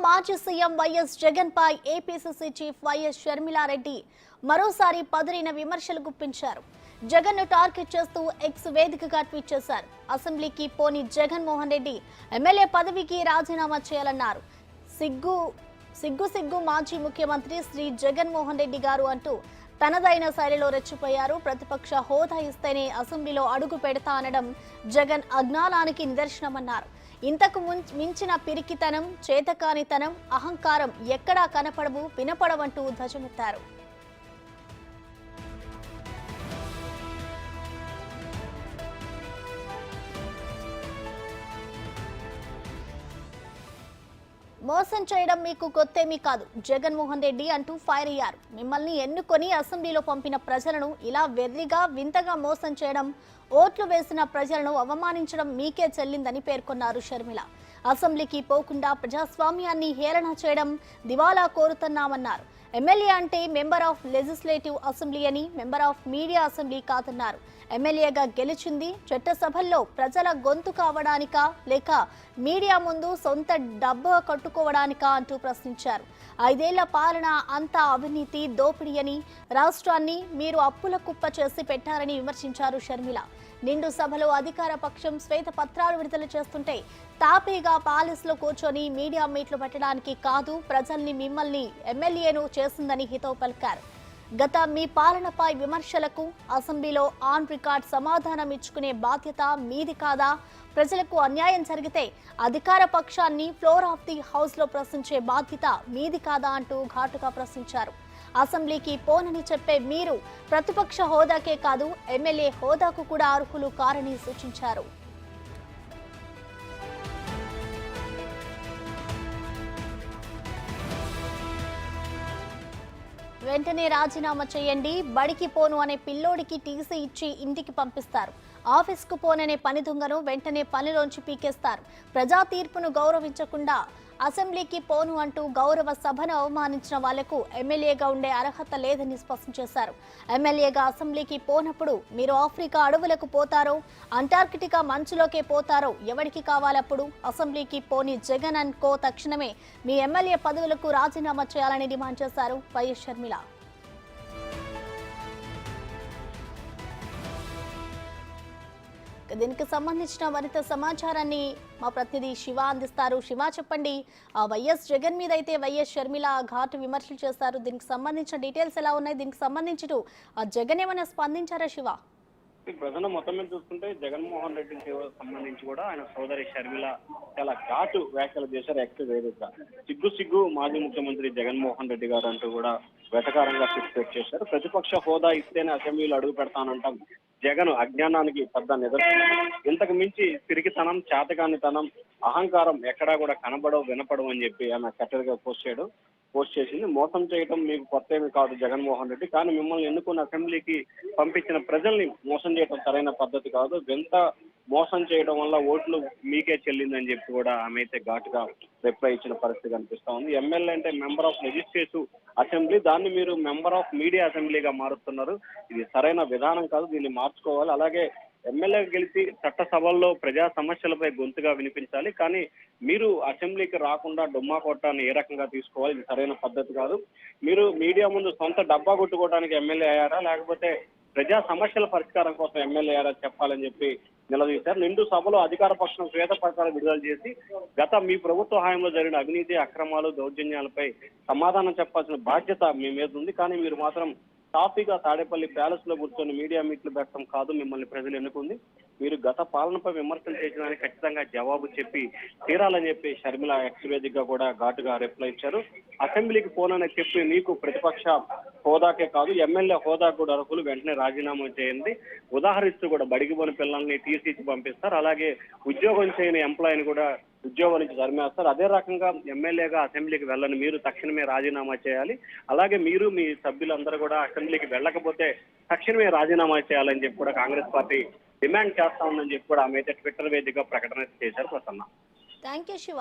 మాజీ CM YS Jagan పై APCC chief YS Sharmila Reddy మరోసారి పదురైన విమర్శలు గుప్పించారు. జగన్ ను టార్గెట్ చేస్తూ ఎక్స్ వేదికగా ట్వీట్ చేశారు. అసెంబ్లీకి పోని జగన్మోహన్ రెడ్డి ఎమ్మెల్యే పదవికి రాజీనామా చేయాలన్నారు. సిగ్గు మాజీ ముఖ్యమంత్రి శ్రీ జగన్మోహన్ రెడ్డి గారు అంటూ తనదైన శైలిలో రెచ్చిపోయారు. ప్రతిపక్ష హోదా ఇస్తేనే అసెంబ్లీలో అడుగు పెడతా అనడం జగన్ అజ్ఞానానికి నిదర్శనమన్నారు. ఇంతకు మించిన పిరికితనం, చేతకానితనం, అహంకారం ఎక్కడా కనపడవు, వినపడవంటూ ధ్వజమెత్తారు. మోసం చేయడం మీకు కొత్తేమీ కాదు, జగన్మోహన్ రెడ్డి అంటూ ఫైర్ అయ్యారు. మిమ్మల్ని ఎన్నుకొని అసెంబ్లీలో పంపిన ప్రజలను ఇలా వెర్రిగా వింతగా మోసం చేయడం, ఓట్లు వేసిన ప్రజలను అవమానించడం మీకే చెల్లిందని పేర్కొన్నారు షర్మిల. అసెంబ్లీకి పోకుండా ప్రజాస్వామ్యాన్ని హేళన చేయడం దివాలా కోరుతున్నామన్నారు. ఎమ్మెల్యే అంటే మెంబర్ ఆఫ్ లెజిస్లేటివ్ అసెంబ్లీ అని, మెంబర్ ఆఫ్ మీడియా అసెంబ్లీ కాదన్నారు. ఎమ్మెల్యేగా గెలిచింది చట్టసభల్లో ప్రజల గొంతు కావడానికా లేక మీడియా ముందు సొంత డబ్బు కట్టుకోవడానికా అంటూ ప్రశ్నించారు. 5 ఏళ్ల పాలన అంతా అవినీతి, దోపిడీ అని, రాష్ట్రాన్ని మీరు అప్పుల కుప్ప చేసి పెట్టారని విమర్శించారు షర్మిల. నిండు సభలో అధికార పక్షం శ్వేత పత్రాలు విడుదల చేస్తుంటే తాపీగా ప్యాలెస్లో కూర్చొని మీడియా మీట్లు పెట్టడానికి కాదు, ప్రజల్ని మిమ్మల్ని ఎమ్మెల్యేను చేసిందని హితవు పలికారు. గత మీ పాలనపై విమర్శలకు అసెంబ్లీలో ఆన్ రికార్డ్ సమాధానం ఇచ్చుకునే బాధ్యత మీది కాదా? ప్రజలకు అన్యాయం జరిగితే అధికార పక్షాన్ని ఫ్లోర్ ఆఫ్ ది హౌస్ లో ప్రశ్నించే బాధ్యత మీది కాదా అంటూ ఘాటుగా ప్రశ్నించారు. అసెంబ్లీకి పోనని చెప్పే మీరు ప్రతిపక్ష హోదాకే కాదు, ఎమ్మెల్యే హోదాకు కూడా అర్హులు కారని సూచించారు. వెంటనే రాజీనామా చేయండి, బడికి పోను అనే పిల్లోడికి టీసీ ఇచ్చి ఇంటికి పంపిస్తారు. ఆఫీస్కు పోననే పని దొంగను వెంటనే పనిలోంచి పీకేస్తారు. ప్రజా తీర్పును గౌరవించకుండా అసెంబ్లీకి పోను అంటూ గౌరవ సభను అవమానించిన వాళ్లకు ఎమ్మెల్యేగా ఉండే అర్హత లేదని స్పష్టం చేశారు. ఎమ్మెల్యేగా అసెంబ్లీకి పోనప్పుడు మీరు ఆఫ్రికా అడవులకు పోతారో, అంటార్కిటికా మంచులోకే పోతారో ఎవరికి కావాలప్పుడు? అసెంబ్లీకి పోని జగన్ అండ్ కో తక్షణమే మీ ఎమ్మెల్యే పదవులకు రాజీనామా చేయాలని డిమాండ్ చేశారు వైఎస్ షర్మిల. దీనికి సంబంధించిన మరింత సమాచారాన్ని మా ప్రతినిధి శివ అందిస్తారు. శివ, చెప్పండి, వైఎస్ జగన్ మీద అయితే వైఎస్ షర్మిల ఘాటు విమర్శలు చేస్తారు. దీనికి సంబంధించిన డీటెయిల్స్ ఎలా ఉన్నాయి? దీనికి సంబంధించి జగన్ ఏమైనా స్పందించారా శివ? ప్రధాన మొత్తం మీద చూసుకుంటే జగన్మోహన్ రెడ్డికి సంబంధించి కూడా ఆయన సోదరి షర్మిల చాలా ఘాటు వ్యాఖ్యలు చేశారు. ఎక్స్ వేదిక సిగ్గు మాజీ ముఖ్యమంత్రి జగన్మోహన్ రెడ్డి గారు అంటూ కూడా వెటకారంగా ట్వీట్ చేశారు. ప్రతిపక్ష హోదా ఇస్తేనే అసెంబ్లీలో అడుగు పెడతానంటాం జగన్ అజ్ఞానానికి పెద్ద నిదర్శనం. ఇంతకు మించి పిరికితనం, చేతకానితనం, అహంకారం ఎక్కడా కూడా కనబడవు, వినపడవు అని చెప్పి ఆమె కట్టడిగా పోస్ట్ చేసింది. మోసం చేయడం మీకు కొత్త ఏమి కాదు జగన్మోహన్ రెడ్డి, కానీ మిమ్మల్ని ఎన్నుకున్న అసెంబ్లీకి పంపించిన ప్రజల్ని మోసం చేయడం సరైన పద్ధతి కాదు. ఎంత మోసం చేయడం వల్ల ఓట్లు మీకే చెల్లిందని చెప్పి కూడా ఆమె అయితే ఘాటుగా రిప్లై ఇచ్చిన పరిస్థితి కనిపిస్తా ఉంది. ఎమ్మెల్యే అంటే మెంబర్ ఆఫ్ లెజిస్లేటివ్ అసెంబ్లీ, దాన్ని మీరు మెంబర్ ఆఫ్ మీడియా అసెంబ్లీగా మారుతున్నారు. ఇది సరైన విధానం కాదు, దీన్ని మార్చుకోవాలి. అలాగే ఎమ్మెల్యే గెలిచి చట్టసభల్లో ప్రజా సమస్యలపై గొంతుగా వినిపించాలి, కానీ మీరు అసెంబ్లీకి రాకుండా డొమ్మా కొట్టాన్ని ఏ రకంగా తీసుకోవాలి? ఇది సరైన పద్ధతి కాదు. మీరు మీడియా ముందు సొంత డబ్బా కొట్టుకోవడానికి ఎమ్మెల్యే అయ్యారా, లేకపోతే ప్రజా సమస్యల పరిష్కారం కోసం ఎమ్మెల్యే అయ్యారా చెప్పాలని చెప్పి నిలదీశారు. నిండు సభలో అధికార పక్షం శ్వేత పత్రాలు విడుదల చేసి గత మీ ప్రభుత్వ హయాంలో జరిగిన అవినీతి, అక్రమాలు, దౌర్జన్యాలపై సమాధానం చెప్పాల్సిన బాధ్యత మీ మీద ఉంది, కానీ మీరు మాత్రం టాపీగా తాడేపల్లి ప్యాలెస్ లో కూర్చొని మీడియా మీట్లు పెట్టడం కాదు మిమ్మల్ని ప్రజలు ఎన్నుకుంది. మీరు గత పాలనపై విమర్శలు చేసిన ఖచ్చితంగా జవాబు చెప్పి తీరాలని చెప్పి షర్మిల ఎక్స్ వేదికగా కూడా ఘాటుగా రిప్లై ఇచ్చారు. అసెంబ్లీకి పోనని చెప్పి మీకు ప్రతిపక్ష హోదాకే కాదు ఎమ్మెల్యే హోదా కూడా అర్హులు, వెంటనే రాజీనామా చేయండి. ఉదాహరిస్తూ కూడా బడికి పోని పిల్లల్ని టీసీకి పంపిస్తారు, అలాగే ఉద్యోగం చేయని ఎంప్లాయీని కూడా ఉద్యోగం నుంచి తరిమేస్తారు. అదే రకంగా ఎమ్మెల్యేగా అసెంబ్లీకి వెళ్ళని మీరు తక్షణమే రాజీనామా చేయాలి. అలాగే మీరు మీ సభ్యులందరూ కూడా అసెంబ్లీకి వెళ్ళకపోతే తక్షణమే రాజీనామా చేయాలని చెప్పి కూడా కాంగ్రెస్ పార్టీ డిమాండ్ చేస్తా ఉందని చెప్పి కూడా ఆమె అయితే ట్విట్టర్ వేదికగా ప్రకటన చేశారు. ప్రసన్న. Thank you Shiva.